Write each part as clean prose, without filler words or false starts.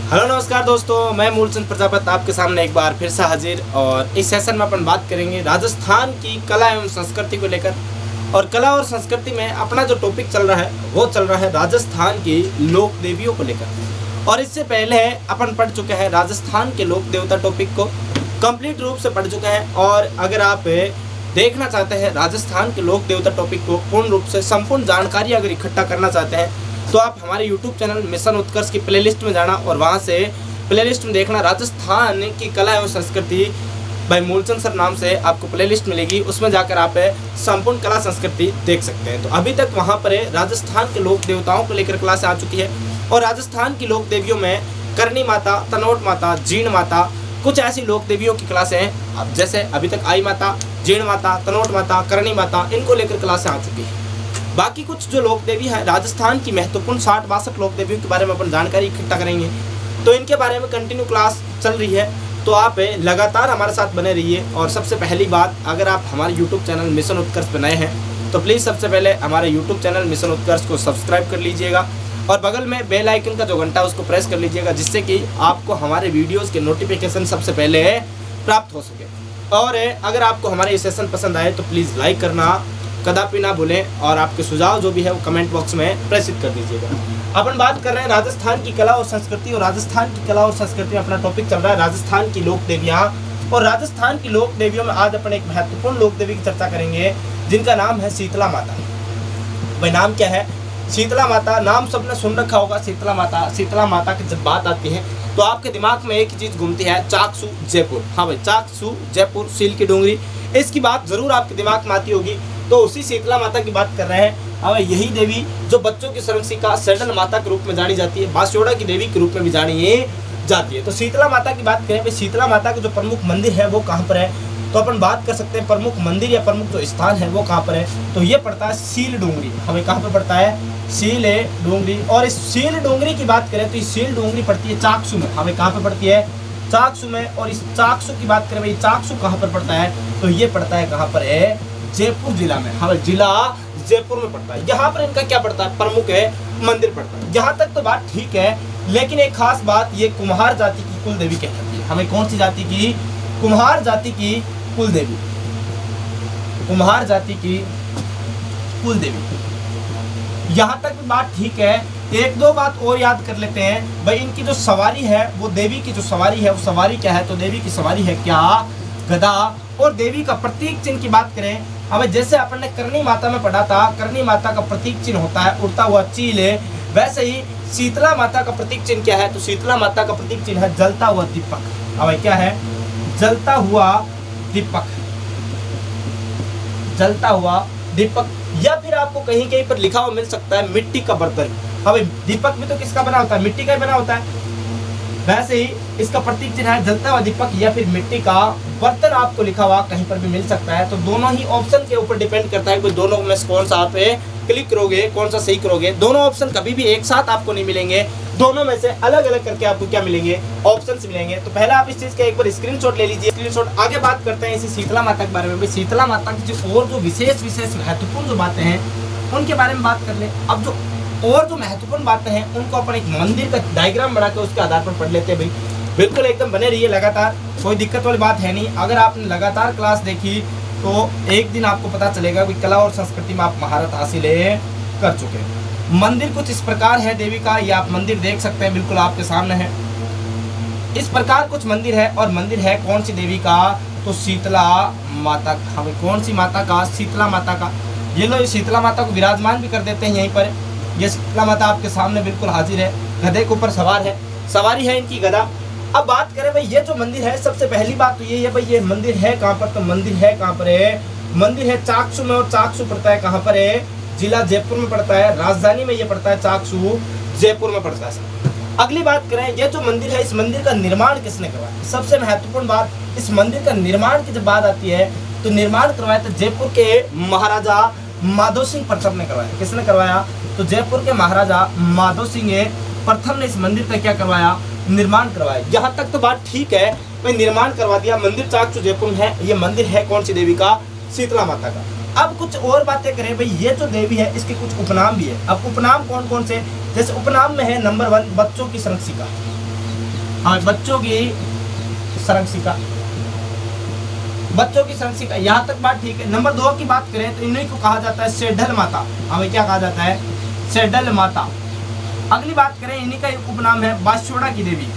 Hello नमस्कार दोस्तों, मैं मूलचंद प्रजापति आपके सामने एक बार फिर से हाजिर। और इस सेशन में अपन बात करेंगे राजस्थान की कला एवं संस्कृति को लेकर। और कला और संस्कृति में अपना जो टॉपिक चल रहा है वो चल रहा है राजस्थान की लोक देवियों को लेकर। और इससे पहले अपन पढ़ चुके हैं राजस्थान के लोक देवता टॉपिक को कंप्लीट रूप से पढ़ चुके हैं। और अगर आप देखना चाहते हैं राजस्थान के लोक देवता टॉपिक को पूर्ण रूप से संपूर्ण जानकारी अगर इकट्ठा करना चाहते हैं तो आप हमारे YouTube चैनल मिशन उत्कर्ष की प्लेलिस्ट में जाना और वहां से प्लेलिस्ट में देखना राजस्थान की कला एवं संस्कृति बाय मूलचंद सर नाम से आपको प्लेलिस्ट मिलेगी। उसमें जाकर आप संपूर्ण कला संस्कृति देख सकते हैं। तो अभी तक वहां पर राजस्थान के लोक देवताओं को लेकर क्लास आ चुकी है। और राजस्थान की लोक देवियों में करणी माता, तनोट माता, जीण माता, कुछ ऐसी लोक देवियों की क्लासें हैं। अब जैसे अभी तक आई माता, जीण माता, तनोट माता, करणी माता, इनको लेकर क्लासें आ चुकी है। बाकी कुछ जो लोक देवी है राजस्थान की महत्वपूर्ण 60-62 लोक देवियों के बारे में अपन जानकारी इकट्ठा करेंगे। तो इनके बारे में कंटिन्यू क्लास चल रही है, तो आप लगातार हमारे साथ बने रहिए। और सबसे पहली बात, अगर आप हमारे YouTube चैनल मिशन उत्कर्ष पर नए हैं तो प्लीज़ सबसे पहले हमारे YouTube चैनल मिशन उत्कर्ष को सब्सक्राइब कर लीजिएगा और बगल में बेल आइकन का जो घंटा है उसको प्रेस कर लीजिएगा, जिससे कि आपको हमारे वीडियोज़ के नोटिफिकेशन सबसे पहले प्राप्त हो सके। और अगर आपको हमारे ये सेशन पसंद आए तो प्लीज़ लाइक करना कदापि ना भूलें और आपके सुझाव जो भी है वो कमेंट बॉक्स में प्रेषित कर दीजिएगा। अपन बात कर रहे हैं राजस्थान की कला और संस्कृति। और राजस्थान की कला और संस्कृति में अपना टॉपिक चल रहा है राजस्थान की लोक देवियाँ। और राजस्थान की लोक देवियों में आज अपन एक महत्वपूर्ण लोक देवी की चर्चा करेंगे जिनका नाम है शीतला माता। भाई नाम क्या है? शीतला माता। नाम सबने सुन रखा होगा शीतला माता। शीतला माता की जब बात आती है तो आपके दिमाग में एक ही चीज़ घूमती है, चाकसू जयपुर। हाँ भाई, चाकसू जयपुर, सील की डोंगरी, इसकी बात जरूर आपके दिमाग में आती होगी। तो उसी शीतला माता की बात कर रहे हैं। अब यही देवी जो बच्चों की संरक्षिका सैडल माता के रूप में जानी जाती है, बांसोड़ा की देवी के रूप में भी जानी जाती है। तो शीतला माता की बात करें, शीतला माता के जो प्रमुख मंदिर है वो कहाँ पर है, तो अपन बात कर सकते हैं प्रमुख मंदिर या प्रमुख जो स्थान है वो कहाँ पर है। तो ये पड़ता है सील डोंगरी। हमें कहाँ पर पड़ता है? सील डोंगरी। और इस सील डोंगरी की बात करें तो इस सील डोंगरी पड़ती है चाकसू में। हमें कहाँ पर पड़ती है? चाकसू में। और इस चाकसू की बात करें, भाई चाकसू कहाँ पर पड़ता है, तो ये पड़ता है कहाँ पर है? जयपुर जिला में। हाँ, जिला जयपुर में पड़ता है। यहाँ पर इनका क्या पड़ता है? प्रमुख है मंदिर पड़ता है। यहाँ तक तो बात ठीक है, लेकिन एक खास बात, ये कुम्हार जाति की कुल देवी कहलाती है। हमें कौन सी जाति की? कुम्हार जाति की कुल देवी। कुम्हार जाति की कुल देवी। यहाँ तक भी बात ठीक है। एक दो बात और याद कर लेते हैं। भाई इनकी जो सवारी है वो देवी की जो सवारी है वो सवारी क्या है? तो देवी की सवारी है क्या? गदा। और देवी का प्रतीक चिन्ह की बात करें, अब जैसे अपन ने करणी माता में पढ़ा था, करणी माता का प्रतीक चिन्ह होता है उड़ता हुआ चील, वैसे ही शीतला माता का प्रतीक चिन्ह क्या है? तो शीतला माता का प्रतीक चिन्ह है जलता हुआ दीपक। अब क्या है? जलता हुआ दीपक। जलता हुआ दीपक। या फिर आपको कहीं कहीं पर लिखा हुआ मिल सकता है मिट्टी का बर्तन। अब दीपक भी तो किसका बना होता है? मिट्टी का ही बना होता है। वैसे ही इसका प्रतीक चिन्ह है जलता हुआ दीपक या फिर मिट्टी का बर्तन आपको लिखा हुआ कहीं पर भी मिल सकता है। तो दोनों ही ऑप्शन के ऊपर डिपेंड करता है कि दोनों में से कौन सा आप क्लिक करोगे, कौन सा सही करोगे। दोनों ऑप्शन कभी भी एक साथ आपको नहीं मिलेंगे, दोनों में से अलग अलग करके आपको क्या मिलेंगे? ऑप्शंस मिलेंगे। तो पहले आप इस चीज का एक बार स्क्रीनशॉट ले लीजिए। स्क्रीनशॉट। आगे बात करते हैं इसी शीतला माता के बारे में। शीतला माता की जो और जो विशेष महत्वपूर्ण जो बातें हैं उनके बारे में बात कर ले। अब जो और जो महत्वपूर्ण बातें हैं उनको अपन एक मंदिर का डायग्राम बना के उसके आधार पर पढ़ लेते हैं। भाई बिल्कुल एकदम बने रहिए लगातार, कोई दिक्कत वाली बात है नहीं। अगर आपने लगातार क्लास देखी तो एक दिन आपको पता चलेगा कि कला और संस्कृति में आप महारत हासिल कर चुके हैं। मंदिर कुछ इस प्रकार है देवी का, ये आप मंदिर देख सकते हैं, बिल्कुल आपके सामने है। इस प्रकार कुछ मंदिर है। और मंदिर है कौन सी देवी का? तो शीतला माता का। हमें कौन सी माता का? शीतला माता का। ये लोग शीतला माता को विराजमान भी कर देते हैं यहीं पर। ये शीतला माता आपके सामने बिल्कुल हाजिर है, गधे के ऊपर सवार है, सवारी है इनकी गधा। अब बात करें भाई ये जो मंदिर है, सबसे पहली बात तो ये है भाई ये मंदिर है कहाँ पर? तो मंदिर है कहाँ पर है? मंदिर है चाकसू में। और चाकसू पड़ता है कहाँ पर है? जिला जयपुर में पड़ता है। राजधानी में ये पड़ता है चाकसू जयपुर में पड़ता है। अगली बात करें, ये जो मंदिर है इस मंदिर का निर्माण किसने करवाया? सबसे महत्वपूर्ण बात, इस मंदिर का निर्माण की जब बात आती है तो निर्माण करवाया था जयपुर के महाराजा माधो सिंह प्रथम ने करवाया। किसने करवाया? तो जयपुर के महाराजा माधो सिंह प्रथम ने इस मंदिर का क्या करवाया? निर्माण करवाया। यहाँ तक तो बात ठीक है, भाई निर्माण करवा दिया। मंदिर चाकसू जयपुर में है। ये मंदिर है कौन सी देवी का? शीतला माता का। अब कुछ और बातें करें, भाई ये जो देवी है इसके कुछ उपनाम भी है। अब उपनाम कौन कौन से? जैसे उपनाम में है नंबर 1 बच्चों की संरक्षिका। हाँ, बच्चों की संरक्षिका, बच्चों की संरक्षिका, यहाँ तक बात ठीक है। नंबर 2 की बात करें तो इन्हीं को कहा जाता है सेडल माता। हमें क्या कहा जाता है? सेडल माता। अगली बात करें, इन्हीं का एक उपनाम है बास्योड़ा की देवी,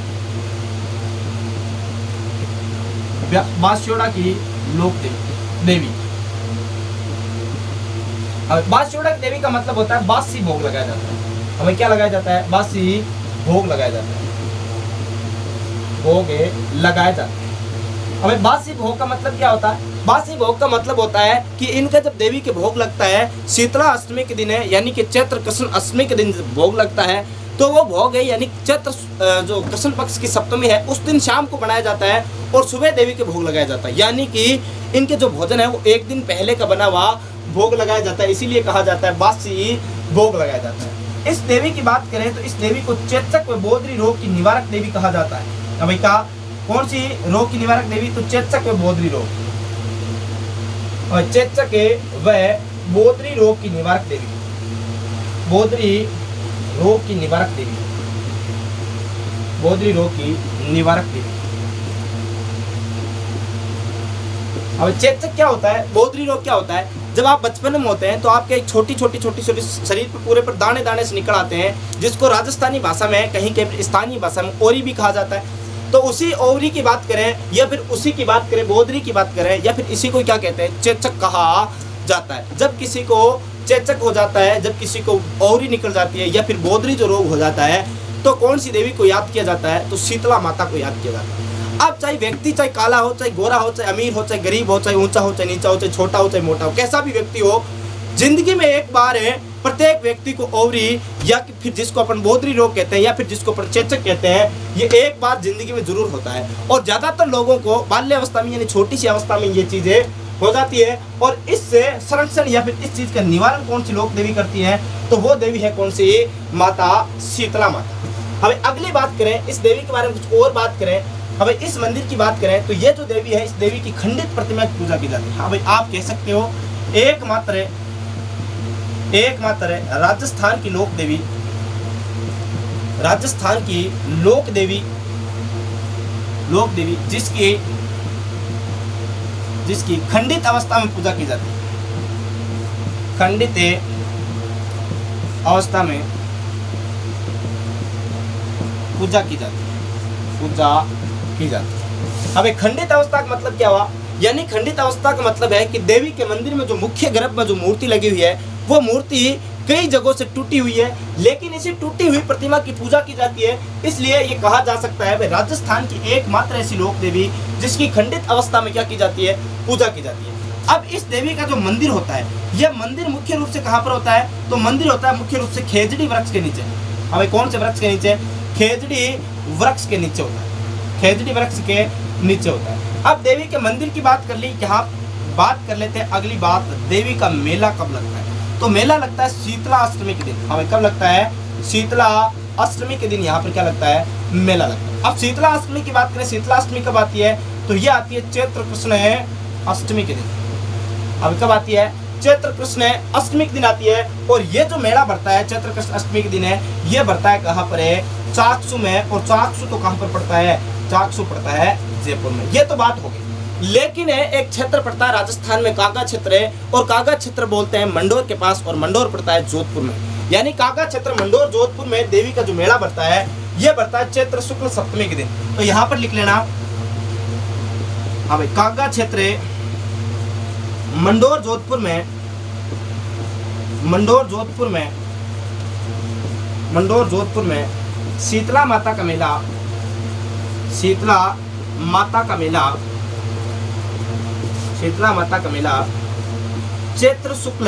बास्योड़ा की लोक देवी। बास्योड़ा की देवी का मतलब होता है बासी भोग लगाया जाता है। हमें क्या लगाया जाता है? बासी भोग लगाया जाता है, भोग लगाया जाता है। हमें बासी भोग का मतलब क्या होता है? बासी भोग का मतलब होता है कि इनका जब देवी के भोग लगता है शीतला अष्टमी के दिन है, यानी कि चैत्र कृष्ण अष्टमी के दिन भोग लगता है, तो वो भोग है यानी चैत्र जो कृष्ण पक्ष की सप्तमी है उस दिन शाम को बनाया जाता है और सुबह देवी के भोग लगाया जाता है। यानी कि इनके जो भोजन है वो एक दिन पहले का बना हुआ भोग लगाया जाता है, इसीलिए कहा जाता है बासी भोग लगाया जाता है। इस देवी की बात करें तो इस देवी को चेचक व बोधरी रोग की निवारक देवी कहा जाता है। भाई का कौन सी रोग की निवारक देवी? तो चेचक व बोधरी रोग, और चेचक व बोधरी रोग की निवारक देवी, बोधरी रोग की निवारक देवी, बोधरी रोग की निवारक देवी। अब चेचक क्या होता है? बोधरी रोग क्या होता है? जब आप बचपन में होते हैं तो आपके एक छोटी छोटी शरीर पर पूरे पर दाने दाने से निकल आते हैं, जिसको राजस्थानी भाषा में, कहीं के स्थानीय भाषा में ओरी भी कहा जाता है। तो उसी ओवरी की बात करें या फिर उसी की बात करें, बोधरी की बात करें, या फिर इसी को क्या कहते हैं? चेचक कहा जाता है। जब किसी को चेचक हो जाता है, जब किसी को ओवरी निकल जाती है या फिर बोधरी जो रोग हो जाता है, तो कौन सी देवी को याद किया जाता है? तो शीतला माता को याद किया जाता है। अब चाहे व्यक्ति चाहे काला हो, चाहे गोरा हो, चाहे अमीर हो, चाहे गरीब हो, चाहे ऊंचा हो, चाहे नीचा हो, चाहे छोटा हो, चाहे मोटा हो, कैसा भी व्यक्ति हो, जिंदगी में एक बार है प्रत्येक व्यक्ति को ओवरी या फिर जिसको अपन बोधरी रोग कहते हैं या फिर जिसको अपन चेचक कहते हैं, ये एक बार जिंदगी में जरूर होता है। और ज्यादातर लोगों को बाल्यावस्था में यानी छोटी सी अवस्था में ये चीजें हो जाती है। और इससे संरक्षण या फिर इस चीज का निवारण कौन सी लोक देवी करती है? तो वो देवी है कौन सी? माता शीतला माता। हमें अगली बात करें, इस देवी के बारे में कुछ और बात करें, हमें इस मंदिर की बात करें तो ये जो देवी है, इस देवी की खंडित प्रतिमा की पूजा की जाती है। हाँ भाई, आप कह सकते हो एकमात्र है राजस्थान की लोक देवी, राजस्थान की लोक देवी जिसकी खंडित अवस्था में पूजा की जाती है, खंडित अवस्था में पूजा की जाती है। अब खंडित अवस्था का मतलब क्या हुआ? यानी खंडित अवस्था का मतलब है कि देवी के मंदिर में जो मुख्य गर्भ में जो मूर्ति लगी हुई है वो मूर्ति कई जगहों से टूटी हुई है, लेकिन इसी टूटी हुई प्रतिमा की पूजा की जाती है। इसलिए ये कहा जा सकता है राजस्थान की एकमात्र ऐसी लोक देवी जिसकी खंडित अवस्था में क्या की जाती है? पूजा की जाती है। अब इस देवी का जो मंदिर होता है, यह मंदिर मुख्य रूप से कहाँ पर होता है? तो मंदिर होता है मुख्य रूप से खेजड़ी वृक्ष के नीचे। हमें कौन से वृक्ष के नीचे? खेजड़ी वृक्ष के नीचे होता है, खेजड़ी वृक्ष के नीचे होता है। अब देवी के मंदिर की बात कर ली, यहाँ बात कर लेते हैं अगली बात, देवी का मेला कब लगता है? तो मेला लगता है शीतला अष्टमी के दिन। हमें कब लगता है? शीतला अष्टमी के दिन यहाँ पर क्या लगता है? मेला लगता है। अब शीतला अष्टमी की बात करें, शीतला अष्टमी कब आती है? तो ये आती है चैत्र कृष्ण अष्टमी के दिन। अब कब आती है? चैत्र कृष्ण अष्टमी के दिन आती है। और ये जो मेला बढ़ता है चैत्र कृष्ण अष्टमी के दिन है, ये बढ़ता है कहाँ पर है? चाकसू में। और चाकसू तो कहाँ पर पड़ता है? चाकसू पड़ता है जयपुर में। ये तो बात हो गई। लेकिन एक क्षेत्र पड़ता है राजस्थान में, कागा क्षेत्र है, और कागा क्षेत्र बोलते हैं मंडोर के पास, और मंडोर पड़ता है जोधपुर में। यानी कागा क्षेत्र मंडोर जोधपुर में देवी का जो मेला बढ़ता है ये बढ़ता है चैत्र शुक्ल सप्तमी के दिन। तो यहाँ पर लिख लेना, हाँ भाई, कागा क्षेत्र मंडोर जोधपुर में, मंडोर जोधपुर में शीतला माता का मेला, शीतला माता का चैत्र शुक्ल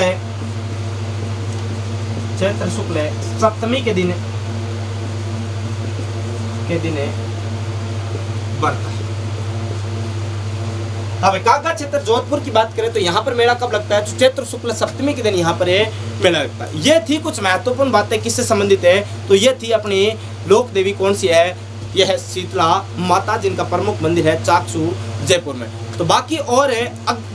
सप्तमी के दिन बढ़ता है। अब कागा क्षेत्र जोधपुर की बात करें तो यहाँ पर मेला कब लगता है? चैत्र शुक्ल सप्तमी के दिन यहाँ पर मेला लगता है। ये थी कुछ महत्वपूर्ण बातें किससे संबंधित है, तो ये थी अपनी लोक देवी कौन सी है? यह है शीतला माता, जिनका प्रमुख मंदिर है चाकसू जयपुर में। तो बाकी और है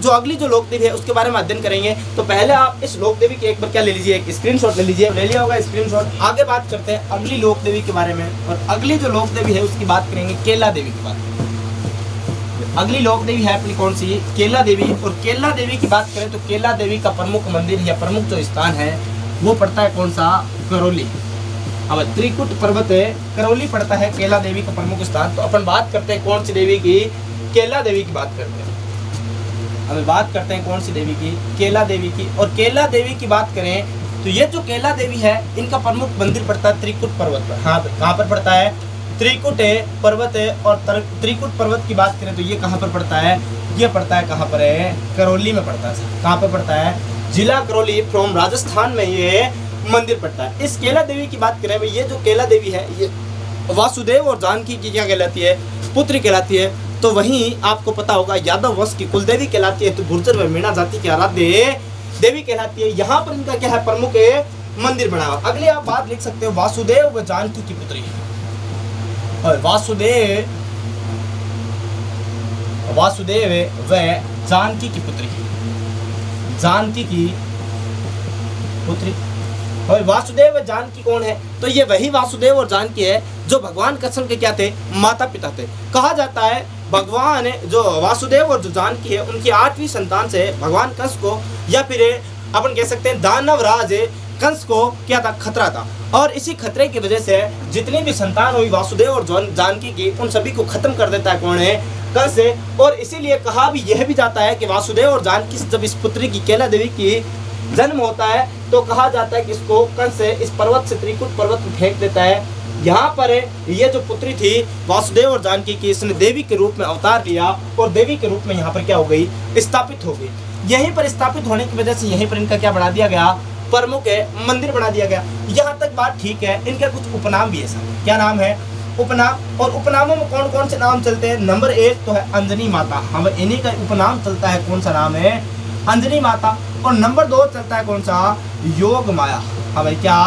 जो अगली जो लोक देवी है उसके बारे में अध्ययन करेंगे। तो पहले आप इस लोक देवी के एक बार क्या ले लीजिए, एक स्क्रीनशॉट ले लीजिए, ले लिया होगा स्क्रीनशॉट। आगे बात करते हैं अगली लोक देवी के बारे में, और अगली जो लोक देवी है उसकी बात करेंगे केला देवी की बात। अगली लोक देवी है अपनी कौन सी, केला देवी। और केला देवी की बात करें तो केला देवी का प्रमुख मंदिर या प्रमुख जो स्थान है वो पड़ता है कौन सा, करौली। अब त्रिकुट पर्वत है, करौली पड़ता है केला देवी का प्रमुख स्थान। तो अपन बात करते हैं कौन सी देवी की, केला देवी की बात करते हैं। अब बात करते हैं कौन सी देवी की, केला देवी की। और केला देवी की बात करें तो ये जो केला देवी है इनका प्रमुख मंदिर पड़ता है त्रिकुट पर्वत पर। हाँ, कहाँ पर पड़ता है, त्रिकुट पर्वत है। और त्रिकुट पर्वत की बात करें तो ये कहाँ पर पड़ता है, ये पड़ता है कहाँ पर है, करौली में पड़ता है। कहाँ पर पड़ता है, जिला करौली फ्रॉम राजस्थान में ये मंदिर पड़ता है। इस केला देवी की बात करें, ये जो केला देवी है ये वासुदेव और जानकी की क्या कहलाती है, पुत्री कहलाती है। तो वहीं आपको पता होगा यादव वंश की कुलदेवी कहलाती है, तो गुर्जर व मीणा जाति की आराध्य देवी कहलाती है। यहाँ पर इनका क्या है, प्रमुख मंदिर बना हुआ। अगले आप बात लिख सकते हो, वासुदेव व जानकी की पुत्री। और वासुदेव व जानकी की पुत्री, जानकी की पुत्री। और वासुदेव व जानकी कौन है, तो ये वही वासुदेव और जानकी है जो भगवान कृष्ण के क्या थे, माता पिता थे। कहा जाता है भगवान जो वासुदेव और जो जानकी है उनकी 8वीं संतान से भगवान कंस को, या फिर अपन कह सकते हैं दानव राज कंस को क्या था, खतरा था। और इसी खतरे की वजह से जितनी भी संतान हुई वासुदेव और जानकी की, उन सभी को खत्म कर देता है कौन है, कंस है। और इसीलिए कहा भी यह भी जाता है कि वासुदेव और जानकी जब इस पुत्री की केला देवी की जन्म होता है तो कहा जाता है कि इसको कंस इस पर्वत से, त्रिकुट पर्वत में फेंक देता है। यहाँ पर ये जो पुत्री थी वासुदेव और जानकी की, इसने देवी के रूप में अवतार लिया और देवी के रूप में यहाँ पर क्या हो गई, स्थापित हो गई। यहीं पर स्थापित होने की वजह से यहीं पर इनका क्या बना दिया गया, प्रमुख मंदिर बना दिया गया। यहाँ तक बात ठीक है। इनका कुछ उपनाम भी है सर, क्या नाम है, उपनाम। और उपनामों में कौन कौन से नाम चलते हैं, नंबर 1 तो है अंजनी माता। हम इन्हीं का उपनाम चलता है, कौन सा नाम है, अंजनी माता। और नंबर 2 चलता है कौन सा, योग माया। अब क्या,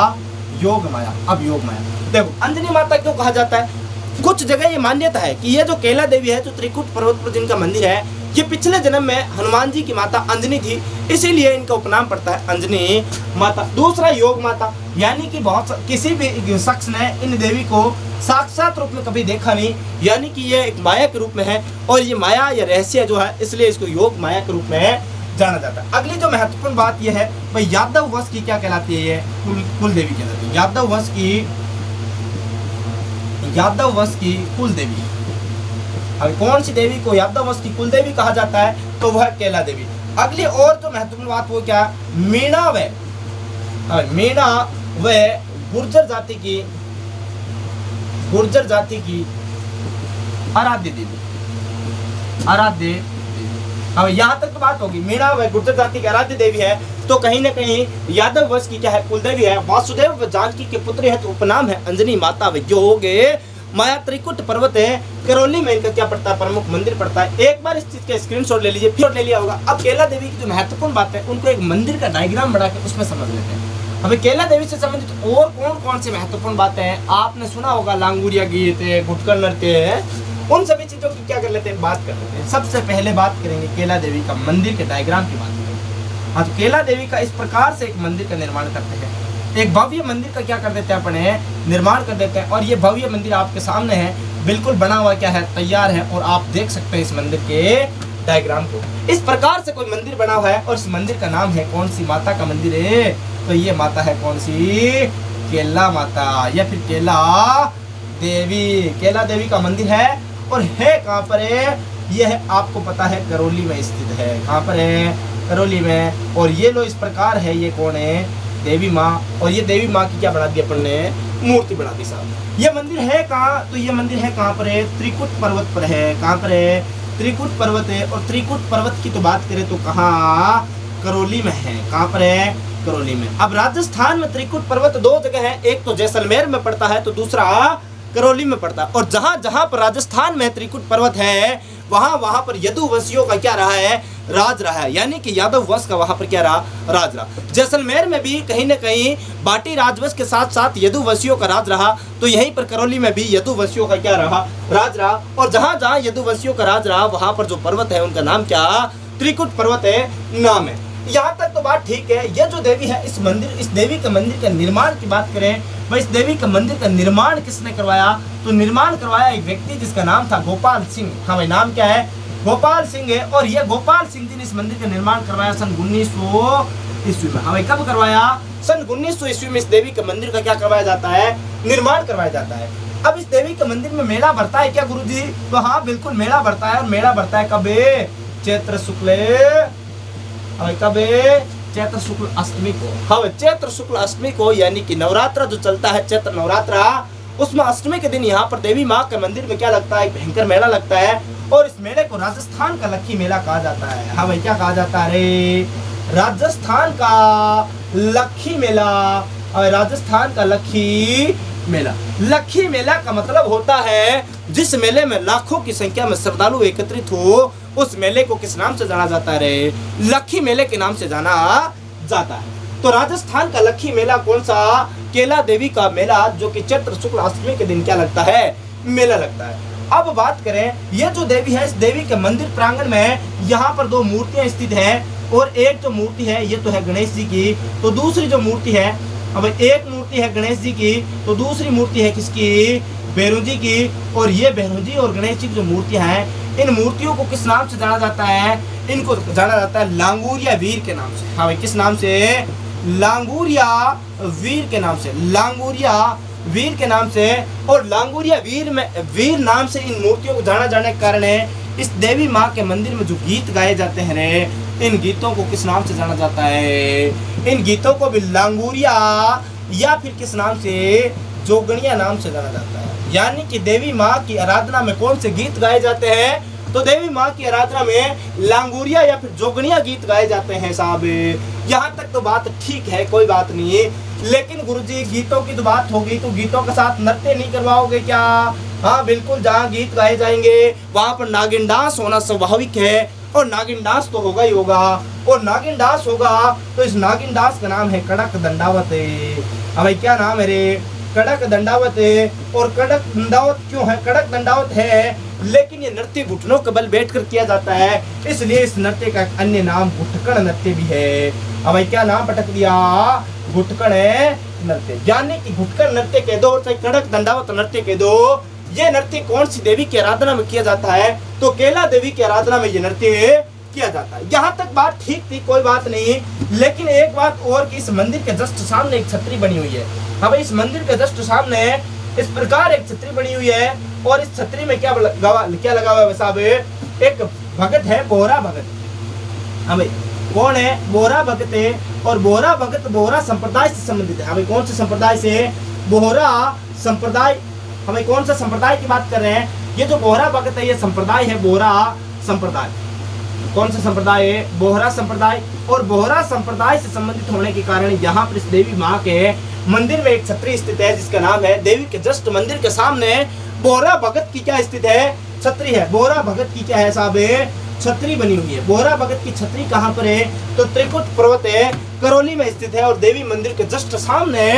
योग माया। अब योग माया देखो, अंजनी माता क्यों कहा जाता है, कुछ जगह ये मान्यता है कि ये जो केला देवी है, जो त्रिकुट पर्वत पर जिनका मंदिर है, ये पिछले जन्म में हनुमान जी की माता अंजनी थी, इसीलिए इनका उपनाम पड़ता है अंजनी माता। दूसरा योग माता, यानी कि किसी भी शख्स ने इन देवी को साक्षात रूप में कभी देखा नहीं, यानी कि ये एक माया के रूप में है। और ये माया या रहस्य जो है, इसलिए इसको योग माया के रूप में जाना जाता है। अगली जो महत्वपूर्ण बात यह है भाई, यादव वंश की क्या कहलाती है, ये कुल देवी कहलाती है। यादव वंश की कुल देवी। अब कौन सी देवी को यादव वंश की कुल देवी कहा जाता है, तो वह केला देवी। अगली और जो महत्वपूर्ण बात वो क्या, मीणा व गुर्जर जाति की आराध्य देवी। अब यहाँ तक तो बात होगी, मीणा व गुर्जर जाति की आराध्य देवी है, तो कहीं ना कहीं यादव वंश की क्या है, कुलदेवी है। वासुदेव व जानकी के पुत्र है, तो उपनाम है अंजनी माता व योग माया। त्रिकुट पर्वत है, करौली में इनका क्या पड़ता है, प्रमुख मंदिर पड़ता है। एक बार इस चीज का स्क्रीनशॉट ले लीजिए, फिर ले लिया होगा। अब केला देवी की जो महत्वपूर्ण बात है, उनको एक मंदिर का डायग्राम बना के उसमें समझ लेते हैं। हमें केला देवी से संबंधित और कौन कौन सी महत्वपूर्ण बातें हैं, आपने सुना होगा, लांगुरिया गीत है, घुटकर नृत्य है, उन सभी चीजों की क्या कर लेते हैं, बात कर लेते हैं। सबसे पहले बात करेंगे केला देवी का मंदिर के डायग्राम की बात करेंगे। हाँ, तो केला देवी का इस प्रकार से एक मंदिर का निर्माण करते हैं, एक भव्य मंदिर का क्या कर देते हैं, अपने निर्माण कर देते हैं। और ये भव्य मंदिर आपके सामने है, बिल्कुल बना हुआ क्या है, तैयार है। और आप देख सकते हैं इस मंदिर के डायग्राम को। इस प्रकार से कोई मंदिर बना हुआ है, और इस मंदिर का नाम है, कौन सी माता का मंदिर है, तो ये माता है कौन सी, केला माता या फिर केला देवी। केला देवी का मंदिर है, और है कहाँ पर है, ये है आपको पता है करौली में स्थित है। कहाँ पर है, करौली में। और ये लो इस प्रकार है, ये कौन है, देवी माँ। और ये देवी माँ की क्या बना दी अपन ने, मूर्ति बना दी साहब। ये मंदिर है कहाँ, तो ये मंदिर है कहाँ पर है, त्रिकुट पर्वत पर है। कहाँ पर है, त्रिकुट पर्वत है। और त्रिकुट पर्वत की तो बात करें तो कहाँ, करौली में है। कहाँ पर है, करौली में। अब राजस्थान में त्रिकुट पर्वत 2 जगह है, एक तो जैसलमेर में पड़ता है, तो दूसरा करौली में पड़ता है। और जहाँ जहाँ पर राजस्थान में त्रिकुट पर्वत है, वहाँ पर यदुवंशियों का क्या रहा है, राज रहा है, यानी कि यादव वंश का वहां पर क्या रहा, राज रहा। जैसलमेर में भी कहीं न कहीं बाटी राजवंश के साथ साथ यदुवंशियों का राज रहा, तो यहीं पर करौली में भी यदुवंशियों का क्या रहा, राज रहा। और जहां जहां यदुवंशियों का राज रहा वहां पर जो पर्वत है उनका नाम क्या, त्रिकुट पर्वत है नाम है। यहाँ तक तो बात ठीक है। यह जो देवी है इस देवी के मंदिर के निर्माण की बात करें, भाई इस देवी के मंदिर का निर्माण किसने करवाया, तो निर्माण करवाया एक व्यक्ति जिसका नाम था गोपाल सिंह। हाँ भाई, नाम क्या है, गोपाल सिंह है। और यह गोपाल सिंह जी ने इस मंदिर का निर्माण करवाया सन 1900 ईस्वी में। हाँ भाई, कब करवाया, सन 1900 ईस्वी में इस देवी के मंदिर का क्या करवाया जाता है, निर्माण करवाया जाता है। अब इस देवी के मंदिर में मेला भरता है क्या गुरुजी, तो हाँ बिल्कुल मेला भरता है। और मेला भरता है कब, चैत्र शुक्ल, कब, चैत्र शुक्ल अष्टमी को। हाँ, चैत्र शुक्ल अष्टमी को, यानी कि नवरात्रा जो चलता है चैत्र नवरात्रा, उसमें अष्टमी के दिन यहाँ पर देवी माँ के मंदिर में क्या लगता है, भयंकर मेला लगता है। और इस मेले को राजस्थान का लक्खी मेला कहा जाता है। हाँ भाई, क्या कहा जाता है, राजस्थान का लक्खी मेला। और राजस्थान का लक्खी मेला, लक्खी मेला का मतलब होता है जिस मेले में लाखों की संख्या में श्रद्धालु एकत्रित हो, उस मेले को किस नाम से जाना जाता है, लक्खी मेले के नाम से जाना जाता है। तो राजस्थान का लक्खी मेला कौन सा, केला देवी का मेला, जो कि चैत्र शुक्ल अष्टमी के दिन क्या लगता है, मेला लगता है। अब बात करें, ये जो देवी है इस देवी के मंदिर प्रांगण में यहाँ पर दो मूर्तियां स्थित हैं। और एक जो मूर्ति है ये तो है गणेश जी की, तो दूसरी जो मूर्ति है, अब एक मूर्ति है गणेश जी की, तो दूसरी मूर्ति है किसकी, भैरव जी की। और ये भैरव जी और गणेश जी की जो मूर्तियां हैं, इन मूर्तियों को किस नाम से जाना जाता है, इनको जाना जाता है लांगूरिया वीर के नाम से। हाँ भाई, किस नाम से, लांगूरिया वीर के नाम से, लांगूरिया वीर के नाम से। और लांगूरिया वीर नाम से इन मूर्तियों को जाना जाने के कारण है इस देवी माँ के मंदिर में जो गीत गाए जाते हैं रे, इन गीतों को किस नाम से जाना जाता है, इन गीतों को भी लांगूरिया या फिर किस नाम से, जोगणिया नाम से जाना जाता है। यानी कि देवी माँ की आराधना में कौन से गीत गाए जाते हैं, तो देवी माँ की आराधना में लांगूरिया या फिर जोगणिया गीत गाए जाते हैं साहब। यहाँ तक तो बात ठीक है, कोई बात नहीं है। लेकिन गुरुजी गीतों की तो बात होगी, तो गीतों के साथ नृत्य नहीं करवाओगे क्या, हाँ बिल्कुल, जहाँ गीत गाए जाएंगे वहाँ पर नागिन डांस होना स्वाभाविक है। और नागिन डांस तो होगा ही होगा। और नागिन डांस होगा तो इस नागिन डांस का नाम है कड़क दंडावत। अब भाई क्या नाम है रे, कड़क दंडावत है। और कड़क दंडावत क्यों है, कड़क दंडावत है, लेकिन ये नृत्य घुटनों के बल बैठकर किया जाता है, इसलिए इस नृत्य का अन्य नाम घुटकण नृत्य भी है। अब भाई क्या नाम पटक दिया, घुटकण नृत्य, यानी कि घुटकण नृत्य कह दो चाहे कड़क दंडावत नृत्य कह दो। ये नृत्य कौन सी देवी की आराधना में किया जाता है, तो केला देवी की आराधना में ये नृत्य किया जाता है। यहाँ तक बात ठीक थी, कोई बात नहीं। लेकिन एक बात और कि इस मंदिर के जस्ट सामने एक छतरी बनी हुई है। अब इस मंदिर के जस्ट सामने इस प्रकार एक छतरी बनी हुई है। और इस छतरी में क्या लगा हुआ है साहब, एक भगत है, बोहरा भगत। हमें कौन है, बोहरा भगत है। और बोहरा भगत बोहरा संप्रदाय से संबंधित है। हमें कौन से संप्रदाय से, बोहरा संप्रदाय। हमें कौन सा संप्रदाय की बात कर रहे हैं, ये जो बोहरा भगत है ये संप्रदाय है बोहरा संप्रदाय। कौन सा संप्रदाय है, बोहरा संप्रदाय। और बोहरा संप्रदाय से संबंधित होने के कारण यहाँ पर इस देवी माँ के मंदिर में एक छतरी स्थित है जिसका नाम है, देवी के जस्ट मंदिर के सामने बोहरा भगत की क्या स्थित है, छतरी है। बोहरा भगत की क्या है साहब, छतरी बनी हुई है। बोहरा भगत की छतरी कहाँ पर है, तो त्रिकुट पर्वत है, करौली में स्थित है और देवी मंदिर के जस्ट सामने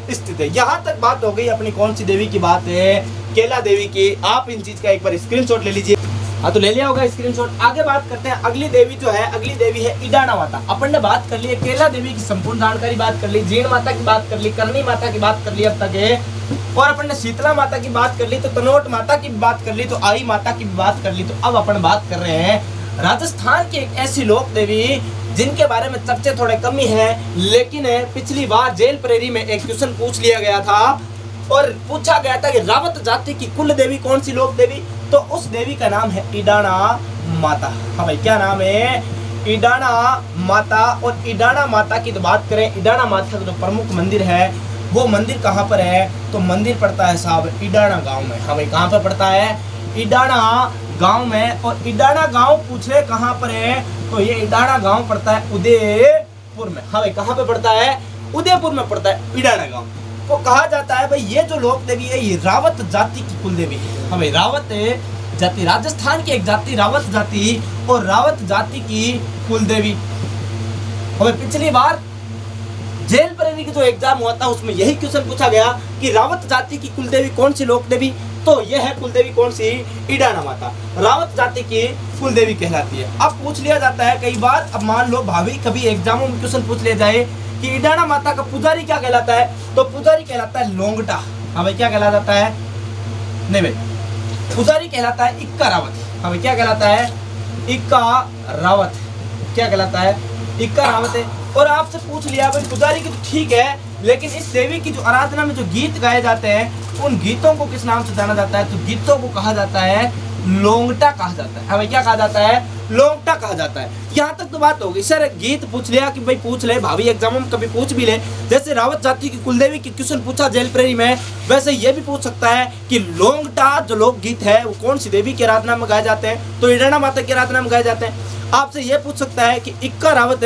स्थित है। यहाँ तक बात हो गई अपनी कौन सी देवी की बात है, केला देवी की। आप इन चीज का एक बार स्क्रीनशॉट ले लीजिए। हाँ तो ले लिया होगा स्क्रीनशॉट। आगे बात करते हैं, अगली देवी जो है, अगली देवी है इडाना माता। अपन ने बात कर ली है केला देवी की संपूर्ण जानकारी बात कर ली, जीण माता की बात कर ली, करनी माता की बात कर ली अब तक है, और अपन ने शीतला माता की बात कर ली, तो तनोट माता की बात कर ली, तो आई माता की बात कर ली। तो अब अपन बात कर रहे हैं राजस्थान की एक ऐसी लोक देवी जिनके बारे में चर्चे थोड़े कम ही है, लेकिन पिछली बार जेल प्रेरी में एक क्वेश्चन पूछ लिया गया था और पूछा गया था कि रावत जाति की कुल देवी कौन सी लोक देवी, तो उस देवी का नाम है इडाना माता। हाँ भाई क्या नाम है, इडाना माता। और इडाना माता की तो बात करें, इडाना माता का जो प्रमुख मंदिर है वो मंदिर कहाँ पर है, तो मंदिर पड़ता है साहब इडाना गांव में। हाँ भाई कहाँ पर पड़ता है, इडाना गांव में। और इडाना गांव पूछ रहे कहाँ पर है, तो ये इडाना गांव पड़ता है उदयपुर में। हाँ भाई कहाँ पे पड़ता है, उदयपुर में पड़ता है इडाना गांव। तो कहा जाता है भाई ये जो लोक देवी है ये रावत जाति की कुल देवी है। हाँ भाई रावत जाति, राजस्थान की एक जाति रावत जाति और रावत जाति की कुलदेवी। और पिछली बार जेल प्रेमी की जो एग्जाम हुआ था उसमें यही क्वेश्चन पूछा गया कि रावत जाति की कुलदेवी कौन सी लोक देवी, तो यह है कुलदेवी कौन सी, ईडाना माता रावत जाति की कुलदेवी कहलाती है। अब पूछ लिया जाता है कई बार, अब मान लो भाभी कभी एग्जामों में क्वेश्चन पूछ लिया जाए कि ईडाना माता का पुजारी क्या कहलाता है, तो पुजारी कहलाता है लोंगटा। हाँ भाई क्या कहला जाता है, नहीं भाई पुजारी कहलाता है इक्का रावत। हाँ भाई क्या कहलाता है, इक्का रावत। क्या कहलाता है, इक्का रावत है। और आपसे पूछ लिया भाई पुजारी की तो ठीक है, लेकिन इस देवी की जो आराधना में जो गीत गाए जाते हैं उन गीतों को किस नाम से जाना जाता है, तो गीतों को कहा जाता है लोंगटा कहा जाता है। हाँ भाई क्या कहा जाता है, लोंगटा कहा जाता है। यहाँ तक तो बात होगी। सर गीत पूछ लिया कि भाई पूछ ले, भाभी एग्जाम में कभी पूछ भी ले, जैसे रावत जाति की कुलदेवी की क्वेश्चन पूछा जेल प्रेरी में, वैसे ये भी पूछ सकता है कि लोंगटा जो लोक गीत है वो कौन सी देवी की आराधना में गाए जाते हैं, तो ईडाना माता की आराधना में गाए जाते हैं। आपसे ये पूछ सकता है कि इक्का रावत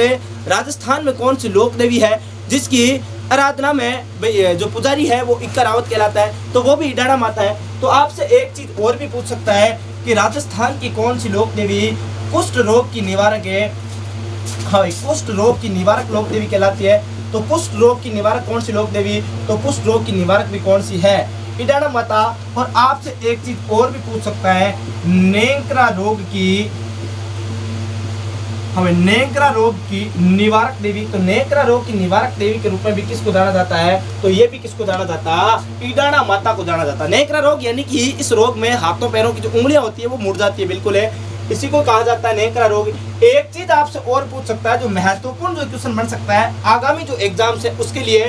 राजस्थान में कौन सी लोक देवी है जिसकी आराधना में भाई जो पुजारी है वो इक्का रावत कहलाता है, तो वो भी ईडाना माता है। तो आपसे एक चीज और भी पूछ सकता है कि राजस्थान की कौन सी लोक देवी कुष्ठ रोग की निवारक है। हाँ कुष्ठ रोग की निवारक लोक देवी कहलाती है। तो कुष्ठ रोग की निवारक कौन सी लोक देवी, तो कुष्ठ रोग की निवारक भी कौन सी है, ईडाना माता। और आपसे एक चीज और भी पूछ सकता है नेंकरा रोग की, हमें नेंकरा रोग की निवारक देवी, तो नेंकरा रोग की निवारक देवी के रूप में भी किसको जाना जाता है, तो ये भी किसको जाना जाता है, ईडाना माता को जाना जाता है। नेंकरा रोग यानी कि इस रोग में हाथों पैरों की जो उंगलियां होती है वो मुड़ जाती है, बिल्कुल है, इसी को कहा जाता है नेंकरा रोग। एक चीज आपसे और पूछ सकता है जो महत्वपूर्ण जो क्वेश्चन बन सकता है आगामी जो एग्जाम से उसके लिए,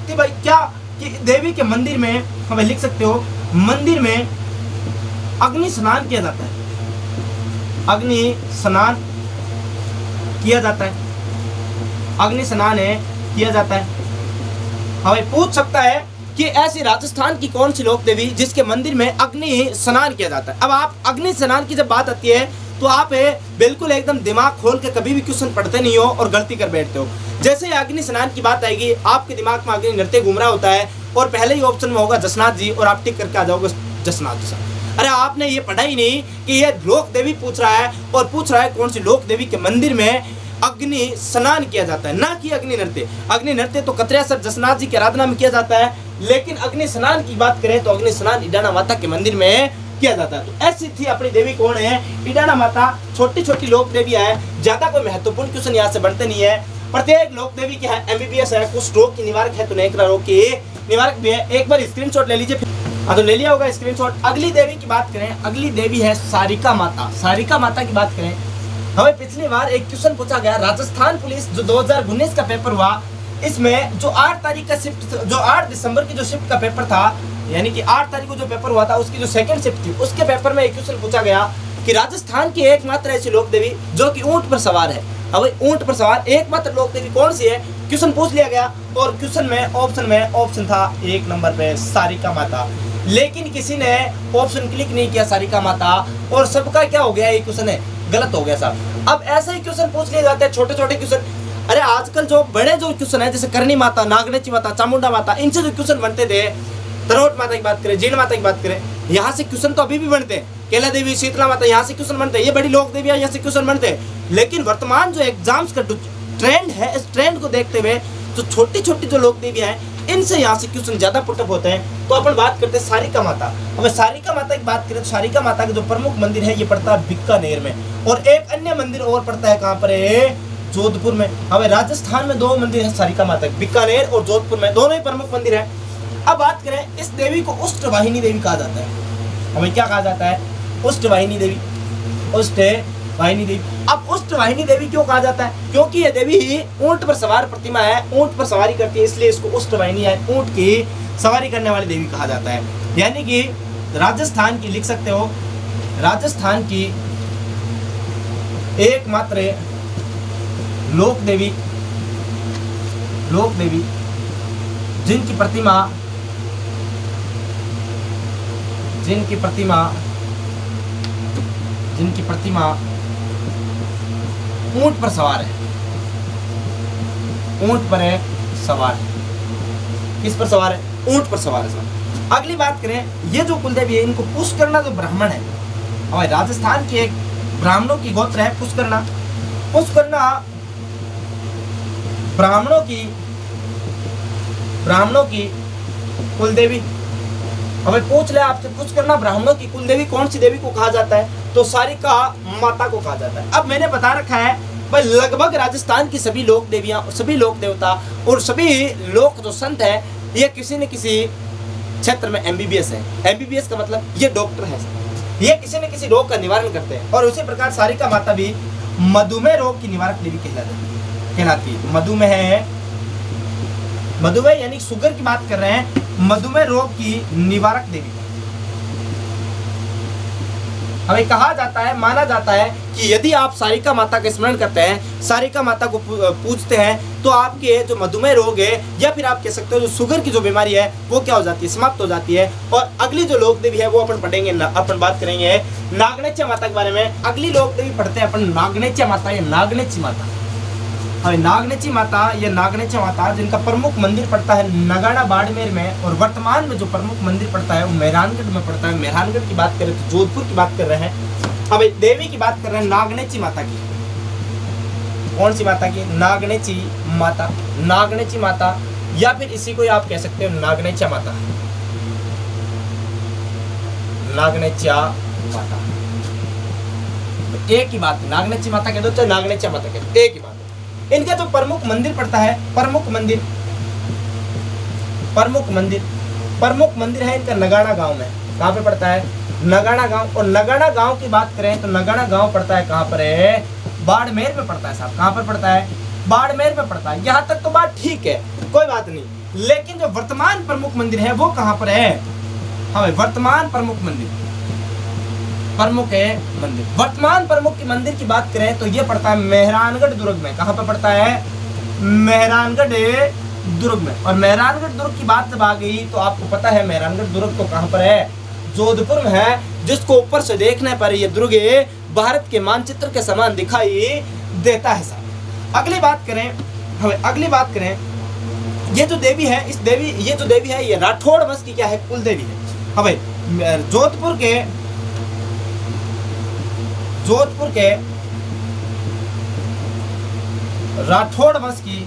कि भाई क्या कि देवी के मंदिर में हमें लिख सकते हो, मंदिर में अग्नि स्नान किया जाता है, अग्नि स्नान किया जाता है, अग्नि स्नान है किया जाता है। हमें पूछ सकता है कि ऐसी राजस्थान की कौन सी लोक देवी जिसके मंदिर में अग्नि स्नान किया जाता है। अब आप अग्नि स्नान की जब बात आती है तो आप बिल्कुल एकदम दिमाग खोल के कभी भी क्वेश्चन पढ़ते नहीं हो और गलती कर बैठते हो। जैसे ही अग्नि स्नान की बात आएगी आपके दिमाग में अग्नि नृत्य घूम रहा होता है और पहले ही ऑप्शन में होगा जसनाथ जी और आप टिक करके आ जाओगे जसनाथ जी। अरे आपने ये पढ़ा ही नहीं कि ये लोक देवी पूछ रहा है और पूछ रहा है कौन सी लोक देवी के मंदिर में अग्नि स्नान किया जाता है, ना कि अग्नि नृत्य। अग्नि नृत्य तो कतरिया सर जसनाथ जी की आराधना में किया जाता है, लेकिन अग्नि स्नान की बात करें तो अग्नि स्नान ईडाना माता के मंदिर में किया जाता है। तो ऐसी थी अपनी देवी कौन है, ईडाना माता। छोटी छोटी लोक देवी है, ज्यादा कोई महत्वपूर्ण क्वेश्चन यहाँ से बनते नहीं है। प्रत्येक लोक देवी की है एमबीबीएस है, कुछ रोग की निवारक है तो नेंकरा रोग की निवारक भी है। एक बार स्क्रीनशॉट ले लीजिए, हाँ तो ले लिया होगा स्क्रीनशॉट। अगली देवी की बात करें, अगली देवी है सारिका माता। सारिका माता की बात करें, हमें पिछली बार एक क्वेश्चन पूछा गया, राजस्थान पुलिस जो 2019 का पेपर हुआ, इसमें जो 8 तारीख का शिफ्ट, जो 8 दिसंबर की जो शिफ्ट का पेपर था, यानी कि 8 तारीख को जो पेपर हुआ था उसकी जो सेकंड शिफ्ट थी, उसके पेपर में एक क्वेश्चन पूछा गया कि राजस्थान की एकमात्र ऐसी लोक देवी जो कि ऊंट पर सवार है। अब ऊंट पर सवार एकमात्र लोक देवी कौन सी है, क्वेश्चन पूछ लिया गया और क्वेश्चन में ऑप्शन था 1 नंबर पे सारिका माता। लेकिन किसी ने ऑप्शन क्लिक नहीं किया सारिका माता और सबका क्या हो गया, ये क्वेश्चन है गलत हो गया साहब। अब ऐसे ही क्वेश्चन पूछ लिए जाते हैं, छोटे छोटे क्वेश्चन। अरे आजकल जो बड़े जो क्वेश्चन है जैसे करणी माता, नागनेची माता, चामुंडा माता, इनसे जो क्वेश्चन बनते थे, तरोट माता की बात करें, जीण माता की बात करें, यहाँ से क्वेश्चन तो अभी भी बनते हैं। केला देवी, शीतला माता, यहाँ से क्वेश्चन बनते हैं। ये बड़ी लोक देवी यहाँ से क्वेश्चन बनते हैं। लेकिन वर्तमान जो एग्जाम्स का ट्रेंड है, इस ट्रेंड को देखते हुए जो छोटी छोटी जो लोक देवी है इनसे यहाँ से क्वेश्चन ज्यादा पुटअप होते हैं। तो अपन बात करते हैं सारिका माता। अब सारिका माता की बात करें तो सारिका माता का जो प्रमुख मंदिर है ये पड़ता है बीकानेर में, और एक अन्य मंदिर और पड़ता है कहाँ पर है, जोधपुर में। हमें राजस्थान में 2 मंदिर है सारिका माता, बीकानेर और जोधपुर में, दोनों ही प्रमुख मंदिर है। अब बात करें, इस देवी को उष्टवाहिनी देवी कहा जाता है। हमें क्या कहा जाता है, उष्टवाहिनी देवी, उष्टवाहिनी देवी। अब उष्टवाहिनी देवी क्यों कहा जाता है, क्योंकि ये देवी ही ऊंट पर सवार प्रतिमा है, ऊंट पर सवारी करती है, इसलिए इसको उष्टवाहिनी है, ऊंट की सवारी करने वाली देवी कहा जाता है। यानी कि राजस्थान की लिख सकते हो, राजस्थान की एकमात्र लोक देवी जिनकी प्रतिमा ऊंट पर सवार है, ऊंट पर है सवार। किस पर सवार है, ऊंट पर सवार है। अगली बात करें, ये जो कुलदेवी है इनको पुष्करना जो ब्राह्मण है, और राजस्थान की एक ब्राह्मणों की गोत्र है पुष्करना। पुष्करना ब्राह्मणों की कुलदेवी। अब पूछ ले आपसे, पुष्करना ब्राह्मणों की कुलदेवी कौन सी देवी को कहा जाता है? तो सारिका माता को कहा जाता है। अब मैंने बता रखा है भाई लगभग राजस्थान की सभी लोक देवियां, सभी लोक देवता और सभी लोक जो संत है ये किसी न किसी क्षेत्र में एमबीबीएस है। एमबीबीएस का मतलब ये डॉक्टर है, ये किसी न किसी रोग का निवारण करते हैं। और उसी प्रकार सारिका माता भी मधुमेह रोग की निवारक देवी कहलाती है। मधुमेह यानी शुगर की बात कर रहे हैं, मधुमेह रोग की निवारक देवी। हमें कहा जाता है, माना जाता है कि यदि आप सारिका माता का स्मरण करते हैं, सारिका माता को पूजते हैं, तो आपके जो मधुमेह रोग है या फिर आप कह सकते हो जो शुगर की जो बीमारी है वो क्या हो जाती है, समाप्त हो जाती है। और अगली जो लोक देवी है वो अपन पढ़ेंगे, अपन बात करेंगे नागनेच्या माता के बारे में। अगली लोक देवी पढ़ते हैं अपन नागनेच्या माता या नागनेची माता। नागनेची माता या नागनेच्या माता जिनका प्रमुख मंदिर पड़ता है नगाड़ा बाड़मेर में, और वर्तमान में जो प्रमुख मंदिर पड़ता है वो मेहरानगढ़ में पड़ता है। मेहरानगढ़ की बात करें तो जोधपुर की बात कर रहे हैं। अब देवी की बात कर रहे हैं नागनेची माता की। कौन सी माता की? नागनेची माता। नागनेची माता या फिर इसी को आप कह सकते हो नागनेच्या माता। नागनेच्या माता एक ही बात है, नागनेची माता कह दो चाहे नागनेच्या माता कह दो, एक ही बात है। इनका जो प्रमुख मंदिर पड़ता है, प्रमुख मंदिर है इनका नगाड़ा गांव में। कहाँ पे पड़ता है? नगाड़ा गांव। और नगाड़ा गांव की बात करें तो नगाड़ा गांव पड़ता है कहाँ पर है? बाड़मेर में पड़ता है साहब। कहाँ पर पड़ता है? बाड़मेर में पड़ता है। यहाँ तक तो बात ठीक है, कोई बात नहीं, लेकिन जो वर्तमान प्रमुख मंदिर है वो कहाँ पर है? हाँ भाई, वर्तमान प्रमुख मंदिर वर्तमान प्रमुख के मंदिर की बात करें तो ये पड़ता है मेहरानगढ़ दुर्ग में। कहाँ पर पड़ता है? मेहरानगढ़ दुर्ग में। और मेहरानगढ़ दुर्ग की बात जब आ गई तो आपको पता है मेहरानगढ़ दुर्ग तो कहाँ पर है? जोधपुर में है, जिसको ऊपर से देखने पर ये दुर्ग भारत के मानचित्र के समान दिखाई देता है साहब। अगली बात करें ये जो देवी है, ये जो देवी है ये राठौड़ वंश की क्या है? कुल देवी है। हाँ भाई, जोधपुर के राठौड़ वंश की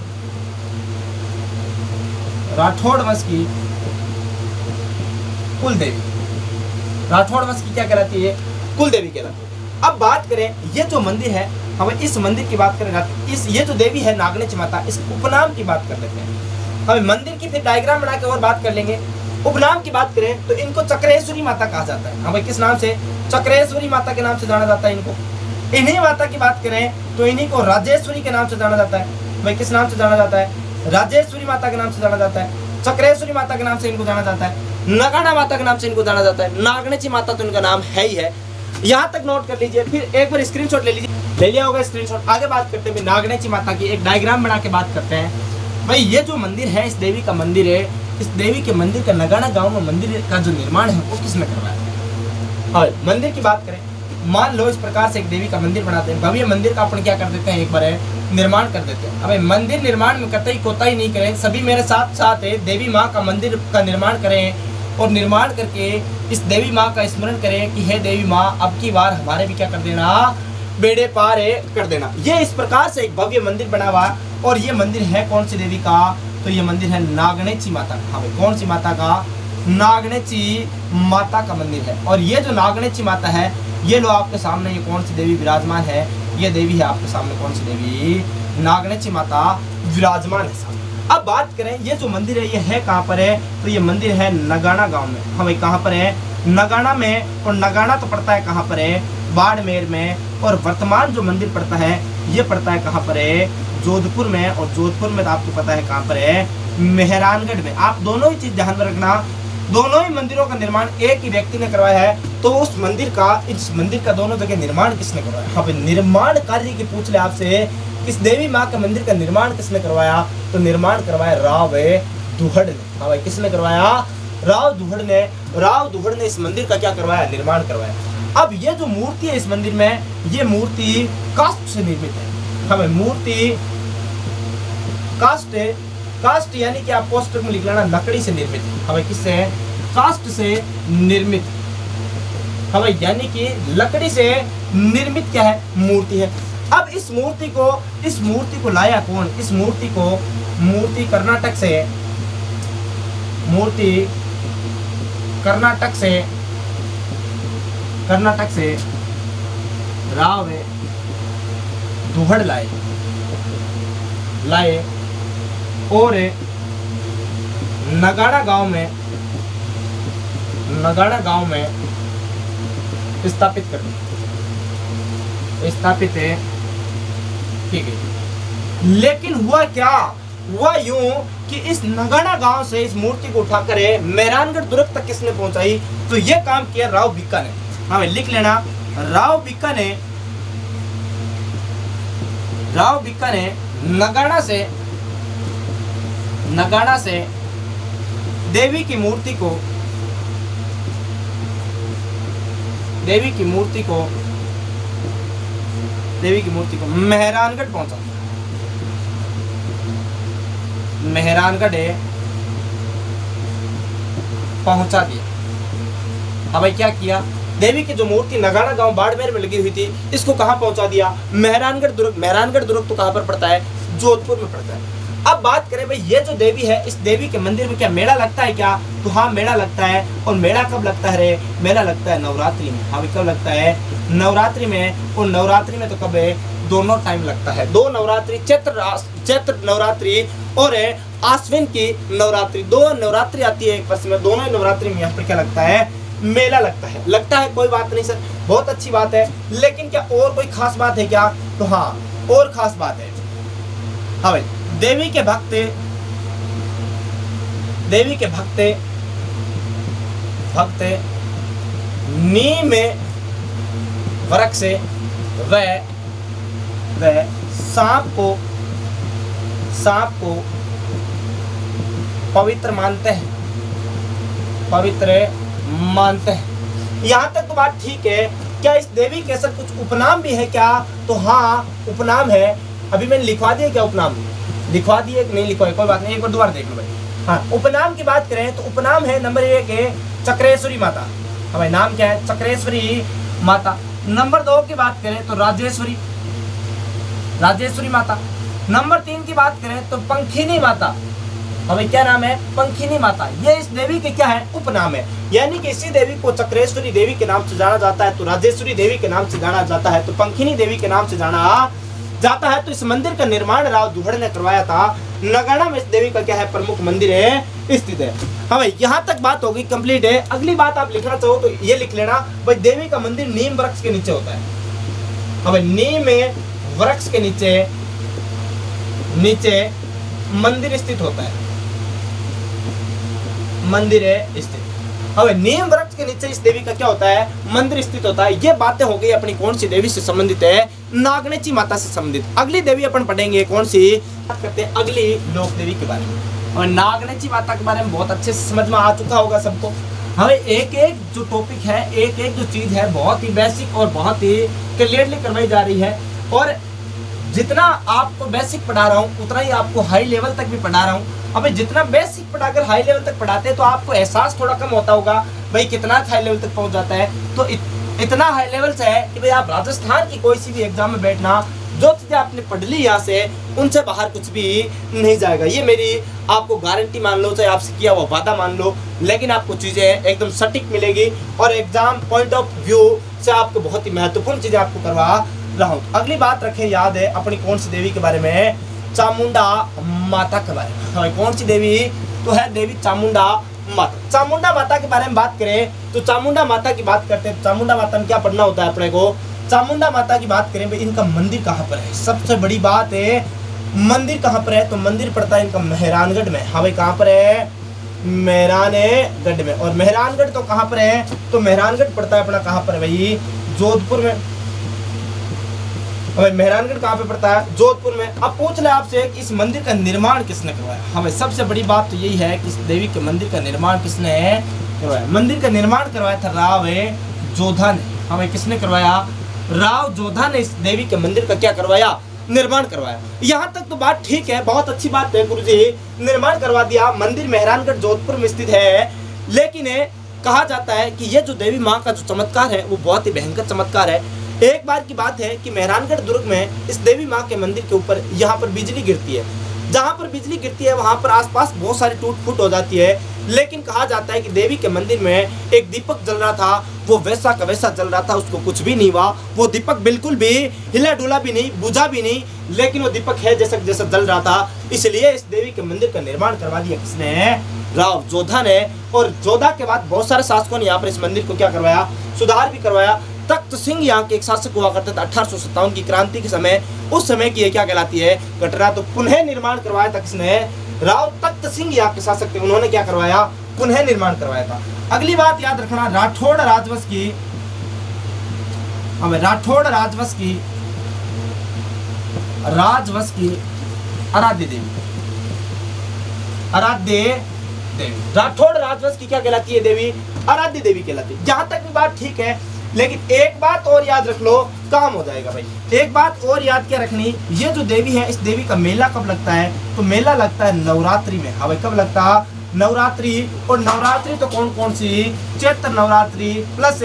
कुल देवी, राठौड़ वंश की क्या कहलाती है? कुल देवी कहलाती है। अब बात करें ये जो मंदिर है, हम इस मंदिर की बात करें, ये जो देवी है नागनेची माता, इस उपनाम की बात कर लेते हैं। हम मंदिर की फिर डायग्राम बना के और बात कर लेंगे। उपनाम की बात करें तो इनको चक्रेश्वरी माता कहा जाता है। हाँ भाई, किस नाम से? चक्रेश्वरी माता के नाम से जाना जाता है इनको। इन्हीं माता की बात करें तो इन्हीं को राजेश्वरी के नाम से जाना जाता है। भाई, किस नाम से जाना जाता है? राजेश्वरी माता के नाम से जाना जाता है। चक्रेश्वरी माता के नाम से इनको जाना जाता है। नगाड़ा माता के नाम से इनको जाना जाता है। नागनेची माता तो इनका नाम है ही है। यहाँ तक नोट कर लीजिए, फिर एक बार स्क्रीनशॉट ले लीजिए। ले लिया होगा स्क्रीनशॉट। आगे बात करते हैं नागनेची माता की, एक डायग्राम बना के बात करते हैं। भाई, ये जो मंदिर है, इस देवी का मंदिर है, इस देवी के मंदिर का नगाड़ा गांव में मंदिर का जो निर्माण है वो किसने करवाया? और मंदिर की बात करें, मान लो इस प्रकार से एक देवी का मंदिर बनाते हैं, भव्य मंदिर का अपन क्या कर देते हैं, एक बार निर्माण कर देते हैं। अब मंदिर निर्माण में कतई कोताही नहीं करें, सभी मेरे साथ साथ देवी माँ का मंदिर का निर्माण करें और निर्माण करके इस देवी माँ का स्मरण करें कि हे देवी माँ, अब की बार हमारे भी क्या कर देना, बेड़े पार कर देना। ये इस प्रकार से एक भव्य मंदिर बना हुआ। और ये मंदिर है कौन सी देवी का? तो ये मंदिर है नागनेची माता का। हाँ भाई, कौन सी माता का? नागनेची माता का मंदिर है। और ये जो नागनेची माता है, ये लो आपके सामने ये कौन सी देवी विराजमान है? ये देवी है आपके सामने कौन सी देवी? नागनेची माता विराजमान है। अब बात करें ये जो मंदिर है ये है कहाँ पर है? तो ये मंदिर है नगाड़ा गांव में। हाँ भाई, कहाँ पर है? नगाड़ा में। और नगाड़ा तो पड़ता है कहाँ पर है? बाड़मेर में। और वर्तमान जो मंदिर पड़ता है ये पड़ता है कहाँ पर है? जोधपुर में। और जोधपुर में तो आपको पता है कहाँ पर है? मेहरानगढ़ में। आप दोनों ही चीज ध्यान में रखना, दोनों ही मंदिरों का निर्माण एक ही व्यक्ति ने करवाया है। तो उस मंदिर का, इस मंदिर का दोनों जगह निर्माण किसने करवाया? हाँ भाई, निर्माण कार्य की पूछ ले आपसे, इस देवी माँ के मंदिर का निर्माण किसने करवाया? तो निर्माण करवाया राव दुहड़ ने। हाँ भाई, किसने करवाया? राव दुहड़ ने। राव दुहड़ ने इस मंदिर का क्या करवाया? निर्माण करवाया। अब ये जो मूर्ति है इस मंदिर में, ये मूर्ति काष्ठ से निर्मित है। हाँ भाई, मूर्ति काष्ठ है। काष्ठ यानी कि आप पोस्टर में लिख लेना, लकड़ी से निर्मित है। हाँ भाई, किससे है? काष्ठ से निर्मित। हमें यानी कि लकड़ी से निर्मित क्या है, मूर्ति है। अब इस मूर्ति को लाया कौन? इस मूर्ति कर्नाटक से राव दुहड़ लाए और नगाड़ा गांव में स्थापित की गई। लेकिन हुआ क्या? हुआ यूं कि इस नगाड़ा गांव से इस मूर्ति को उठाकर मेहरानगढ़ दुर्ग तक किसने पहुंचाई? तो यह काम किया राव भिक्का ने। हमें लिख लेना, राव भिक्का ने नगाड़ा से देवी की मूर्ति को मेहरानगढ़ पहुंचा दिया। अब क्या किया? देवी की जो मूर्ति नगाड़ा गांव बाड़मेर में लगी हुई थी, इसको कहां पहुंचा दिया? मेहरानगढ़ दुर्ग तो कहां पर पड़ता है? जोधपुर में पड़ता है। अब बात करें भाई, ये जो देवी है, इस देवी के मंदिर में क्या मेला लगता है क्या? तो हाँ, मेला लगता है। और मेला कब लगता है रे? मेला लगता है नवरात्रि में। हाँ, कब लगता है? नवरात्रि में। और नवरात्रि में तो कब है? दोनों टाइम लगता है। दो नवरात्रि, चैत्र नवरात्रि और आश्विन की नवरात्रि, दो नवरात्रि आती है एक वर्ष में। दोनों नवरात्रि में यहाँ पर क्या लगता है? मेला लगता है। कोई बात नहीं सर, बहुत अच्छी बात है। लेकिन क्या और कोई खास बात है क्या? तो हाँ, और खास बात है। हाँ भाई, देवी के भक्त नीम वृक्ष से वह सांप को पवित्र मानते हैं। यहाँ तक तो बात ठीक है। क्या इस देवी के ऐसा कुछ उपनाम भी है क्या? तो हाँ, उपनाम है। अभी मैंने लिखवा दिया क्या उपनाम? लिखवा दिए कि नहीं लिखवाए? कोई बात नहीं, एक बार दोबारा देख लो भाई। हाँ, उपनाम की बात करें तो उपनाम है नंबर 1 है चक्रेश्वरी माता। हमारे नाम क्या है? चक्रेश्वरी माता। नंबर 2 की बात करें तो राजेश्वरी माता। नंबर 3 की बात करें तो पंखिनी माता। हमें क्या नाम है? पंखिनी माता। ये इस देवी के क्या है? उपनाम है। यानी कि इसी देवी को चक्रेश्वरी देवी के नाम से जाना जाता है, तो राजेश्वरी देवी के नाम से जाना जाता है, तो पंखिनी देवी के नाम से जाना जाता है। तो इस मंदिर का निर्माण राव दुहड़ ने करवाया था। नगाड़ा में इस देवी का क्या है? प्रमुख मंदिर है, स्थित है। हाँ भाई, यहाँ तक बात होगी, कंप्लीट है। अगली बात आप लिखना चाहो तो ये लिख लेना भाई, देवी का मंदिर नीम वृक्ष के नीचे होता है। हाँ भाई, नीम वृक्ष के नीचे मंदिर स्थित होता है। मंदिर है स्थित। अब नीम वृक्ष के नीचे इस देवी का क्या होता है? मंदिर स्थित होता है। ये बातें हो गई अपनी कौन सी देवी से संबंधित है? नागनेची माता से संबंधित। अगली देवी अपन पढ़ेंगे कौन सी? बात करते हैं अगली लोक देवी के बारे में। और नागनेची माता के बारे में बहुत अच्छे से समझ में आ चुका होगा सबको। हमें एक जो टॉपिक है, एक जो चीज है, बहुत ही बेसिक और बहुत ही क्लियरली करवाई जा रही है। और जितना आपको बेसिक पढ़ा रहा हूँ उतना ही आपको हाई लेवल तक भी पढ़ा रहा हूँ। अबे जितना बेसिक पढ़ाकर हाई लेवल तक पढ़ाते हैं तो आपको एहसास थोड़ा कम होता होगा भाई कितना हाई लेवल तक पहुंच जाता है। तो इतना हाई लेवल से है कि भाई आप राजस्थान की कोई सी भी एग्जाम में बैठना, जो चीजें आपने पढ़ ली यहाँ से, उनसे बाहर कुछ भी नहीं जाएगा। ये मेरी आपको गारंटी मान लो, चाहे आपसे किया हुआ वादा मान लो, लेकिन आपको चीजें एकदम सटीक मिलेगी और एग्जाम पॉइंट ऑफ व्यू से आपको बहुत ही महत्वपूर्ण चीजें आपको करवा रहा हूँ। अगली बात रखें याद है अपनी कौन सी देवी के बारे में? चामुंडा माता के बारे में। कौन सी देवी? तो है देवी चामुंडा माता। चामुंडा माता के बारे में बात करें तो चामुंडा माता की बात करते हैं। चामुंडा माता में क्या पढ़ना होता है अपने को? चामुंडा माता की बात करें भाई, इनका मंदिर कहाँ पर है? सबसे बड़ी बात है मंदिर कहाँ पर है? तो मंदिर पड़ता है इनका मेहरानगढ़ में। हाँ भाई, कहाँ पर है? मेहरानगढ़ में। और मेहरानगढ़ तो कहाँ पर है? तो मेहरानगढ़ पड़ता है अपना कहाँ पर है भाई? जोधपुर में। हमें मेहरानगढ़ कहाँ पे पड़ता है? जोधपुर में। अब पूछ ले आपसे कि इस मंदिर का निर्माण किसने करवाया? हमें सबसे बड़ी बात तो यही है कि इस देवी के मंदिर का निर्माण किसने करवाया? मंदिर का निर्माण करवाया था राव जोधा ने। हमें किसने करवाया? राव जोधा ने इस देवी के मंदिर का क्या करवाया? निर्माण करवाया। यहाँ तक तो बात ठीक है, बहुत अच्छी बात है गुरुजी, निर्माण करवा दिया। मंदिर मेहरानगढ़ जोधपुर में स्थित है, लेकिन कहा जाता है कि ये जो देवी माँ का जो चमत्कार है वो बहुत ही भयंकर चमत्कार है। एक बार की बात है कि मेहरानगढ़ दुर्ग में इस देवी माँ के मंदिर के ऊपर यहाँ पर बिजली गिरती है। जहाँ पर बिजली गिरती है वहाँ पर आसपास बहुत सारी टूट फूट हो जाती है, लेकिन कहा जाता है कि देवी के मंदिर में एक दीपक जल रहा था, वो वैसा का वैसा जल रहा था, उसको कुछ भी नहीं हुआ। वो दीपक बिल्कुल भी हिला डुला भी नहीं, बुझा भी नहीं, लेकिन वो दीपक है जैसा जैसा जल रहा था। इसलिए इस देवी के मंदिर का निर्माण करवा दिया किसने? राव जोधा ने। और जोधा के बाद बहुत सारे शासकों ने यहाँ पर इस मंदिर को क्या करवाया? सुधार भी करवाया। तख्त सिंह यहाँ के एक शासक हुआ करते थे 1857 की क्रांति के समय। उस समय की ये क्या कहलाती है? घटना। तो पुनः निर्माण करवाया था किसने? राव तख्त सिंह यहाँ के शासक थे, उन्होंने क्या करवाया? पुनः निर्माण करवाया था। अगली बात याद रखना, राठौड़ राजवंश की, हमें राठौड़ राजवंश की आराध्य देवी, राठौड़ राजवंश की क्या कहलाती है देवी? आराध्य देवी कहलाती है। जहां तक भी बात ठीक है, लेकिन एक बात और याद रख लो, काम हो जाएगा भाई। एक बात और याद क्या रखनी, ये जो देवी है, इस देवी का मेला कब लगता है? तो मेला लगता है नवरात्रि में। हाँ भाई, कब लगता है? नवरात्रि। और नवरात्रि तो कौन कौन सी? चैत्र नवरात्रि प्लस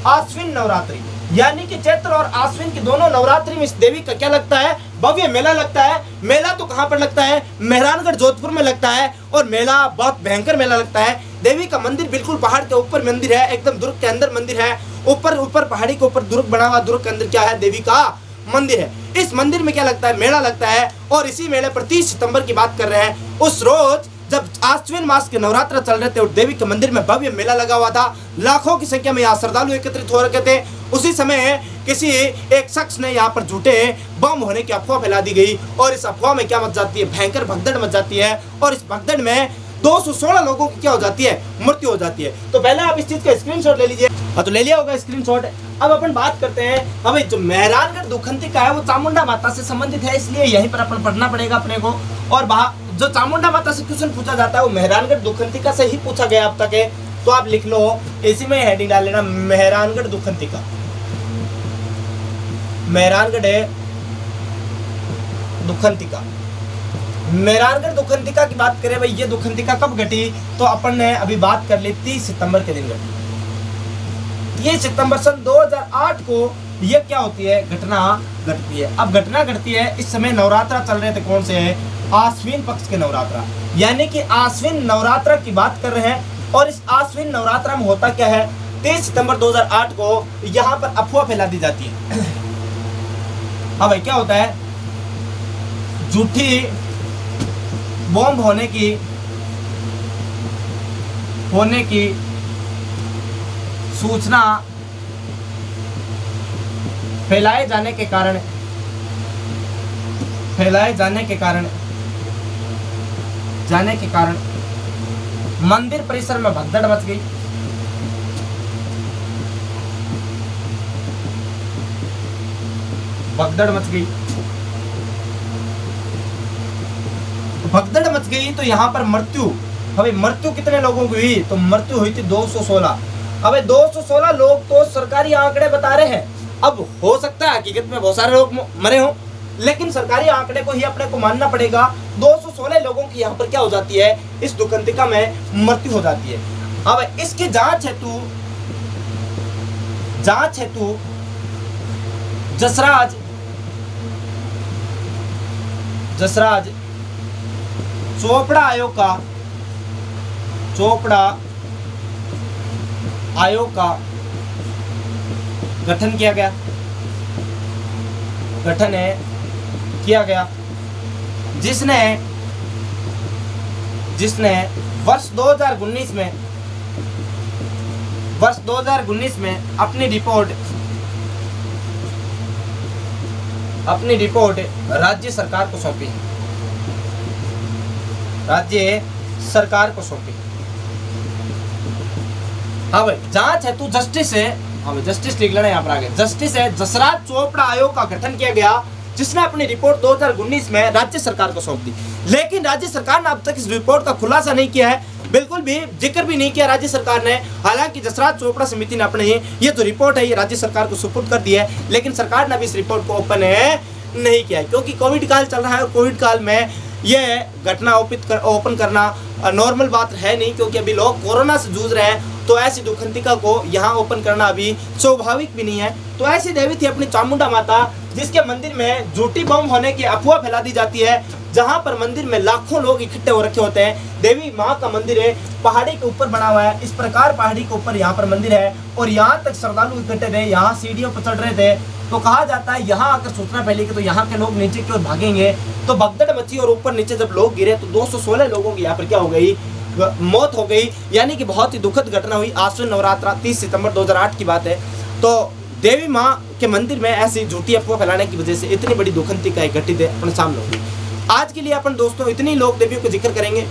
आश्विन नवरात्रि, यानी कि चैत्र और आश्विन की दोनों नवरात्रि में इस देवी का क्या लगता है? भव्य मेला लगता है। मेला तो कहाँ पर लगता है? मेहरानगढ़ जोधपुर में लगता है, और मेला बहुत भयंकर मेला लगता है। देवी का मंदिर बिल्कुल पहाड़ के ऊपर मंदिर है, एकदम दुर्ग के अंदर मंदिर है। ऊपर पहाड़ी के ऊपर दुर्ग बना हुआ, दुर्ग के अंदर क्या है? देवी का मंदिर है। इस मंदिर में क्या लगता है? मेला लगता है। और इसी मेले पर 30 सितंबर की बात कर रहे हैं, उस रोज जब आश्विन मास के नवरात्र चल रहे थे और देवी के मंदिर में भव्य मेला लगा हुआ था, लाखों की संख्या में यहाँ श्रद्धालु एकत्रित हो रखे थे। उसी समय किसी एक शख्स ने यहाँ पर झूठे बम होने की अफवाह फैला दी गई, और इस अफवाह में क्या मच जाती है? भयंकर भगदड़ मच जाती है। और इस भगदड़ में 216 लोगों की क्या हो जाती है? मृत्यु हो जाती है। तो पहले आप इस चीज का स्क्रीनशॉट ले लीजिए। हाँ, तो ले लिया होगा स्क्रीनशॉट। अब अपन बात करते हैं, हमें जो मेहरानगढ़ दुखंतिका है वो चामुंडा माता से संबंधित है, इसलिए यहीं पर अपन पढ़ना पड़ेगा अपने को। और जो चामुंडा माता से क्वेश्चन पूछा जाता है वो मेहरानगढ़ दुखंतिका से ही पूछा गया अब तक है। तो आप लिख लो, इसी में हेडिंग डाल लेना, मेहरानगढ़ दुखंतिका। मेहरानगढ़ दुखंतिका। मेहरानगढ़ दुखंतिका की बात करें भाई, ये दुखंतिका कब घटी? तो अपन ने अभी बात कर ली 30 सितंबर के दिन घटी। 30 सितंबर सन 2008 को ये क्या होती है? घटना घटती है। अब घटना घटती है, इस समय नवरात्रा चल रहे थे। कौन से है? आश्विन पक्ष के नवरात्रा, यानी कि आश्विन नवरात्रा की बात कर रहे हैं। और इस आश्विन नवरात्रा में होता क्या है? 30 सितंबर 2008 को यहाँ पर अफवाह फैला दी जाती है। हाँ भाई, क्या होता है? झूठी बॉम्ब होने की सूचना फैलाए जाने के कारण मंदिर परिसर में भगदड़ मच गई। भगदड़ मच गई तो यहाँ पर मृत्यु, अबे मृत्यु कितने लोगों की हुई? तो मृत्यु हुई थी 216। अबे 216 लोग तो सरकारी आंकड़े बता रहे हैं। अब हो सकता है हकीकत में बहुत सारे लोग मरे हों, लेकिन सरकारी आंकड़े को ही अपने को मानना पड़ेगा। 216 लोगों की यहाँ पर क्या हो जाती है? इस दुखंतिका में मृत्यु हो जाती है। अब इसकी जांच हेतु जसराज चोपड़ा आयोग का गठन किया गया, जिसने वर्ष 2019 में अपनी रिपोर्ट राज्य सरकार को सौंपी। हाँ भाई, जांच हेतु जस्टिस है, हाँ भाई जस्टिस लिख लेना यहाँ पर आगे। जस्टिस है जसराज चोपड़ा आयोग का गठन किया गया, जिसने अपनी रिपोर्ट 2019 में राज्य सरकार को सौंप दी। लेकिन राज्य सरकार ने अब तक इस रिपोर्ट का खुलासा नहीं किया है, बिल्कुल भी जिक्र भी नहीं किया राज्य सरकार ने। हालांकि जसराज चोपड़ा समिति ने अपने ये जो रिपोर्ट है ये राज्य सरकार को सुपुर्द कर दी है, लेकिन सरकार ने अभी इस रिपोर्ट को ओपन नहीं किया है, क्योंकि कोविड काल चल रहा है और कोविड काल में ये घटना ओपन करना नॉर्मल बात है नहीं, क्योंकि अभी लोग कोरोना से जूझ रहे हैं। तो ऐसी दुखंतिका को यहाँ ओपन करना अभी स्वाभाविक भी नहीं है। तो ऐसी देवी थी अपनी चामुंडा माता, जिसके मंदिर में झूठी बम होने की अफवाह फैला दी जाती है, जहाँ पर मंदिर में लाखों लोग इकट्ठे हो रखे होते हैं। देवी माँ का मंदिर है, पहाड़ी के ऊपर बना हुआ है। इस प्रकार पहाड़ी के ऊपर यहाँ पर मंदिर है और यहाँ तक श्रद्धालु इकट्ठे थे, यहाँ सीढ़ियों पर चढ़ रहे थे। तो कहा जाता है यहाँ आकर सूचना फैली कि तो यहाँ के लोग नीचे की ओर भागेंगे। तो भगदड़ मची और ऊपर नीचे जब लोग गिरे तो 216 लोगों की यहाँ पर क्या हो गई, मौत हो गई। यानी कि बहुत ही दुखद घटना हुई। आश्विन नवरात्रा 30 सितंबर 2008 की बात है। तो देवी माँ के मंदिर में ऐसी झूठी अफवाह फैलाने की वजह से इतनी बड़ी दुखंतिका घटित है अपने सामने होगी। आज के लिए अपन दोस्तों इतनी लोक देवियों को जिक्र करेंगे,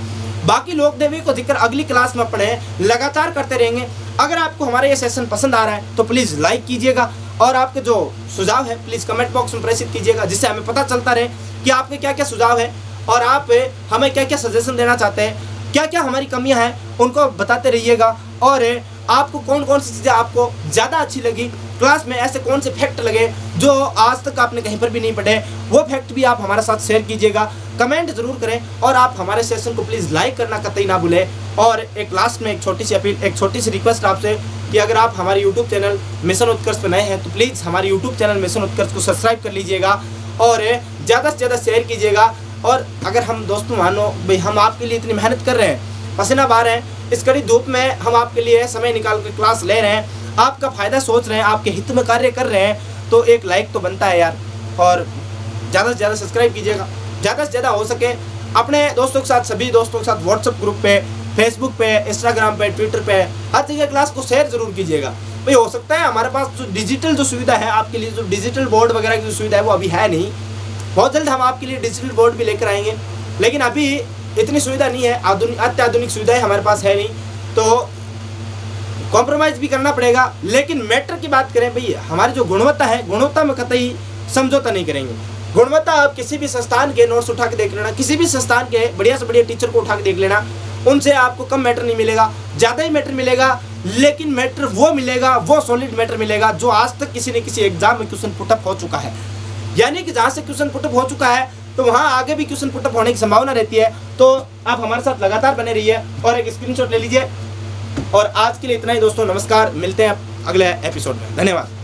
बाकी लोक देवियों को जिक्र अगली क्लास में अपने लगातार करते रहेंगे। अगर आपको हमारा ये सेशन पसंद आ रहा है तो प्लीज़ लाइक कीजिएगा और आपके जो सुझाव है प्लीज़ कमेंट बॉक्स में प्रेषित कीजिएगा, जिससे हमें पता चलता रहे कि आपके क्या क्या सुझाव है और आप हमें क्या क्या सजेशन देना चाहते हैं, क्या क्या हमारी कमियां हैं उनको बताते रहिएगा। और आपको कौन कौन सी चीज़ें आपको ज़्यादा अच्छी लगी क्लास में, ऐसे कौन से फैक्ट लगे जो आज तक आपने कहीं पर भी नहीं पढ़े, वो फैक्ट भी आप हमारे साथ शेयर कीजिएगा, कमेंट जरूर करें। और आप हमारे सेशन को प्लीज़ लाइक करना कतई ना भूलें। और एक लास्ट में एक छोटी सी अपील, एक छोटी सी रिक्वेस्ट आपसे कि अगर आप हमारे यूट्यूब चैनल मिशन उत्कर्ष पर नए हैं तो प्लीज़ हमारे यूट्यूब चैनल मिशन उत्कर्ष को सब्सक्राइब कर लीजिएगा और ज़्यादा से ज़्यादा शेयर कीजिएगा। और अगर हम दोस्तों मानो भाई हम आपके लिए इतनी मेहनत कर रहे हैं, पसीना बहा रहे हैं, इस कड़ी धूप में हम आपके लिए समय निकाल कर क्लास ले रहे हैं, आपका फ़ायदा सोच रहे हैं, आपके हित में कार्य कर रहे हैं, तो एक लाइक तो बनता है यार। और ज़्यादा से ज़्यादा सब्सक्राइब कीजिएगा, ज़्यादा से ज़्यादा हो सके अपने दोस्तों के साथ, सभी दोस्तों के साथ व्हाट्सएप ग्रुप पे, फेसबुक पे, इंस्टाग्राम पे, ट्विटर पे, हर जगह क्लास को शेयर जरूर कीजिएगा। भाई हो सकता है हमारे पास जो डिजिटल जो सुविधा है आपके लिए, जो डिजिटल बोर्ड वगैरह की जो सुविधा है वो अभी है नहीं, बहुत जल्द हम आपके लिए डिजिटल बोर्ड भी लेकर आएंगे, लेकिन अभी इतनी सुविधा नहीं है, अत्याधुनिक सुविधाएं हमारे पास है नहीं, तो कॉम्प्रोमाइज़ भी करना पड़ेगा। लेकिन मैटर की बात करें भाई, हमारी जो गुणवत्ता है, गुणवत्ता में कतई समझौता नहीं करेंगे। गुणवत्ता आप किसी भी संस्थान के नोट्स उठा के देख लेना, किसी भी संस्थान के बढ़िया से बढ़िया टीचर को उठा के देख लेना, उनसे आपको कम मैटर नहीं मिलेगा, ज़्यादा ही मैटर मिलेगा। लेकिन मैटर वो मिलेगा, वो सॉलिड मैटर मिलेगा जो आज तक किसी न किसी एग्जाम में क्वेश्चन पुटअप हो चुका है। यानी कि जहाँ से क्वेश्चन पुटअप हो चुका है तो वहाँ आगे भी क्वेश्चन पुटअप होने की संभावना रहती है। तो आप हमारे साथ लगातार बने रहिए और एक स्क्रीनशॉट ले लीजिए। और आज के लिए इतना ही दोस्तों, नमस्कार, मिलते हैं अगले एपिसोड में, धन्यवाद।